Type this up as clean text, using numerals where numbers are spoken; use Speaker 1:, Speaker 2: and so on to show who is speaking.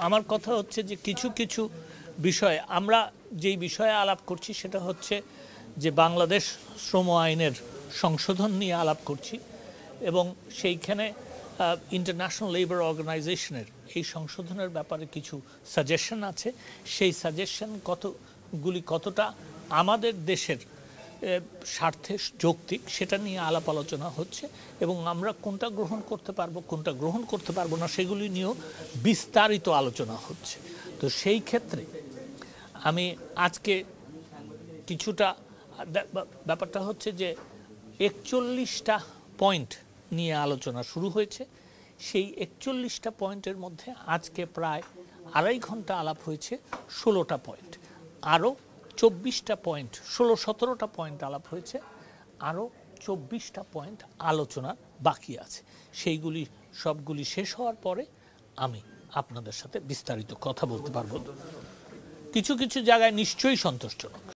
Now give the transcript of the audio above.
Speaker 1: আমার কথা হচ্ছে যে কিছু কিছু বিষয়ে আমরা যেই বিষয়ে আলাপ করছি সেটা হচ্ছে যে বাংলাদেশ শ্রম আইনের সংশোধন নিয়ে আলাপ করছি এবং সেইখানে ইন্টারন্যাশনাল লেবার অর্গানাইজেশনের এই সংশোধনের ব্যাপারে কিছু সাজেশন আছে। সেই সাজেশন কতটা আমাদের দেশের স্বার্থে যৌক্তিক সেটা নিয়ে আলাপ আলোচনা হচ্ছে এবং আমরা কোনটা গ্রহণ করতে পারবো কোনটা গ্রহণ করতে পারবো না সেগুলি নিয়েও বিস্তারিত আলোচনা হচ্ছে। তো সেই ক্ষেত্রে আমি আজকে কিছুটা ব্যাপারটা হচ্ছে যে 41টা পয়েন্ট নিয়ে আলোচনা শুরু হয়েছে। সেই 41টা পয়েন্টের মধ্যে আজকে প্রায় 2.5 ঘন্টা আলাপ হয়েছে 16টা পয়েন্ট, আরও 24টা পয়েন্ট 16-17টা পয়েন্ট আলাপ হয়েছে, আরও 24টা পয়েন্ট আলোচনা বাকি আছে। সেইগুলি সবগুলি শেষ হওয়ার পরে আমি আপনাদের সাথে বিস্তারিত কথা বলতে পারবো। কিছু কিছু জায়গায় নিশ্চয়ই সন্তুষ্টজনক।